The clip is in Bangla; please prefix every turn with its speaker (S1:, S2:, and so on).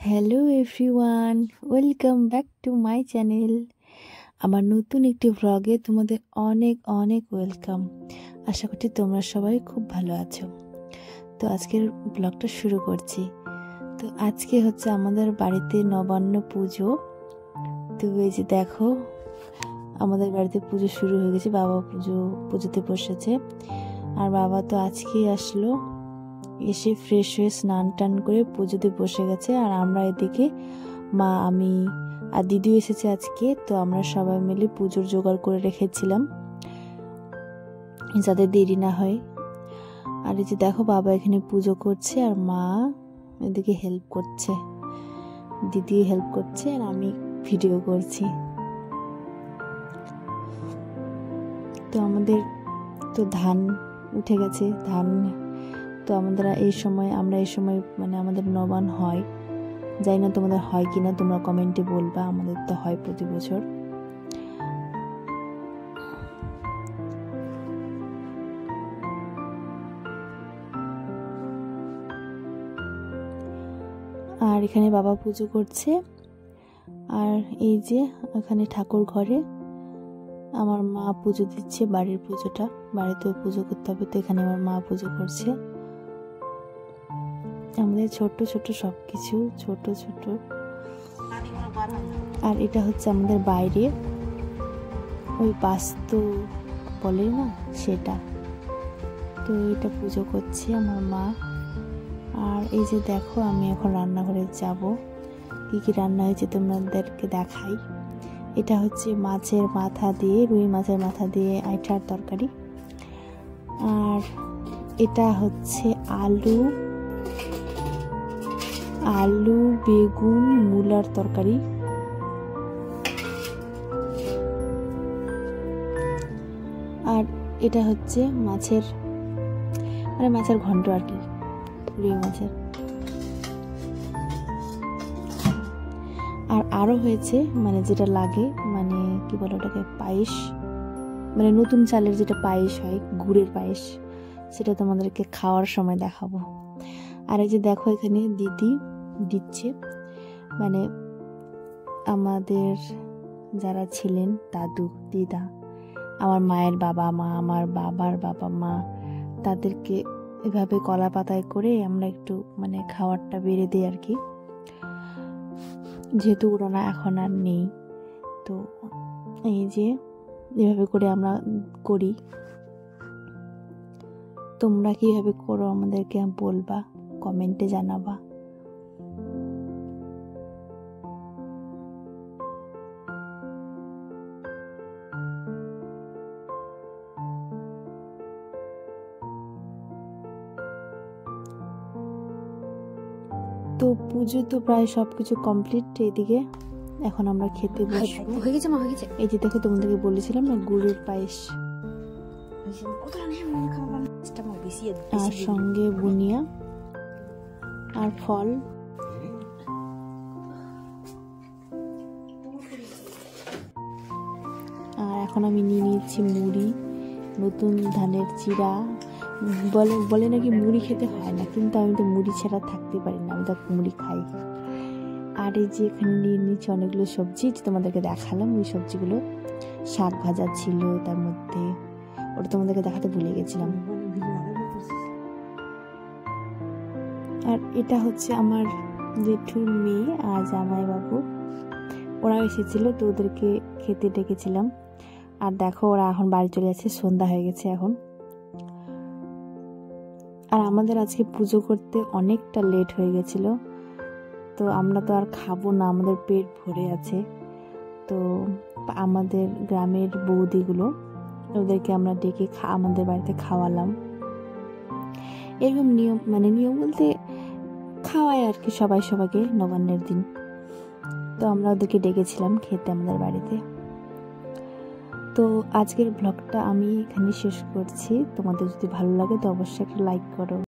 S1: Hello everyone, welcome back to my channel. আমার নতুন একটি ভ্লগে তোমাদের অনেক অনেক ওয়েলকাম। আশা করছি তোমরা সবাই খুব ভালো আছো। তো আজকের ব্লগটা শুরু করছি। তো আজকে হচ্ছে আমাদের বাড়িতে নবান্ন পুজো। তো এই যে দেখো, আমাদের বাড়িতে পুজো শুরু হয়ে গেছে। বাবা পুজোতে বসেছে। আর বাবা তো আজকেই আসলো, এসে ফ্রেশ হয়ে স্নান টান করে পুজোতে বসে গেছে। আর আমরা এদিকে মা, আমি আর দিদিও এসেছে আজকে। তো আমরা সবাই মিলে পুজোর জোগাড় করে রেখেছিলাম যাতে দেরি না হয়। আর এই যে দেখো, বাবা এখানে পুজো করছে আর মা এদিকে হেল্প করছে, দিদি হেল্প করছে আর আমি ভিডিও করছি। তো আমাদের তো ধান উঠে গেছে, ধান তো আমরা এই সময় মানে আমাদের নবান্ন হয়। জানি না তোমাদের হয় কিনা, তোমরা কমেন্টে বলবা। আমাদের তো হয় প্রতি বছর। আর এখানে বাবা পুজো করছে। আর এই যে এখানে ঠাকুর ঘরে আমার মা পুজো দিচ্ছে, বাড়ির পুজোটা। বাড়িতেও পুজো করতে হবে, তো এখানে আমার মা পুজো করছে। আমাদের ছোট ছোট সবকিছু, ছোট ছোট। আর এটা হচ্ছে আমাদের বাইরে ওই বাস্তু বলে না, সেটা। তো এটা পুজো করছে আমার মা। আর এই যে দেখো, আমি এখন রান্নাঘরে যাব। কি কি রান্না হয়েছে তোমাদেরকে দেখাই। এটা হচ্ছে মাছের মাথা দিয়ে, রুই মাছের মাথা দিয়ে আইঠার তরকারি। আর এটা হচ্ছে আলু বেগুন মূলার তরকারি। আর এটা হচ্ছে মাছের ঘন্ট আর কি, রুই মাছের। আর আরো হয়েছে মানে যেটা লাগে, মানে কি বলে ওটাকে, পায়েস, মানে নতুন চালের যেটা পায়েস হয়, গুড়ের পায়েস, সেটা তোমাদেরকে খাওয়ার সময় দেখাবো। আর এই যে দেখো, এখানে দিদি দিচ্ছে, মানে আমাদের যারা ছিলেন দাদু দিদা, আমার মায়ের বাবা মা, আমার বাবার বাবা মা, তাদেরকে এভাবে কলা পাতায় করে আমরা একটু মানে খাবারটা বেড়ে দিই আর কি, যেহেতু ওরা এখন আর নেই। তো এই যে এভাবে করে আমরা করি। তোমরা কিভাবে করো আমাদেরকে বলবা, কমেন্টে জানাবা। তো পুজো তো প্রায় সবকিছু কমপ্লিট। এদিকে এখন আমরা খেতে বসবো।
S2: হয়ে গেছে মা, হয়ে গেছে।
S1: এই যে দেখো, তোমাদেরকে বলেছিলাম না, গুড়ের পায়েস। আর সঙ্গে বুনিয়া আর ফল। আর এখন আমি নিয়ে নিয়েছি মুড়ি, নতুন ধানের চিড়া। বলে নাকি মুড়ি খেতে হয় না, কিন্তু আমি তো মুড়ি ছাড়া থাকতে পারি না, আমি তো মুড়ি খাই। আর এই যে এখানে নিয়ে নিয়েছি অনেকগুলো সবজি, তোমাদেরকে দেখালাম ওই সবজিগুলো। শাক ভাজা ছিল তার মধ্যে, ওটা তোমাদেরকে দেখাতে ভুলে গেছিলাম। আর এটা হচ্ছে আমার জেঠুর মেয়ে আর জামাইবাবু, ওরা এসেছিল, তো ওদেরকে খেতে ডেকেছিলাম। আর দেখো, ওরা এখন বাড়ি চলে যাচ্ছে, সন্ধ্যা হয়ে গেছে এখন। আর আমাদের আজকে পুজো করতে অনেকটা লেট হয়ে গেছিল, তো আমরা তো আর খাবো না, আমাদের পেট ভরে আছে। তো আমাদের গ্রামের বৌদিগুলো, ওদেরকে আমরা ডেকে আমাদের বাড়িতে খাওয়ালাম। এরকম নিয়ম, মানে নিয়ম বলতে খাওয়ায় আর কি সবাইকে নবান্নের দিন। তো আমরা ওদেরকে ডেকেছিলাম খেতে আমাদের বাড়িতে। তো আজকের ব্লগটা আমি এখানে শেষ করছি। তোমাদের যদি ভালো লাগে তো অবশ্যই একটা লাইক করো।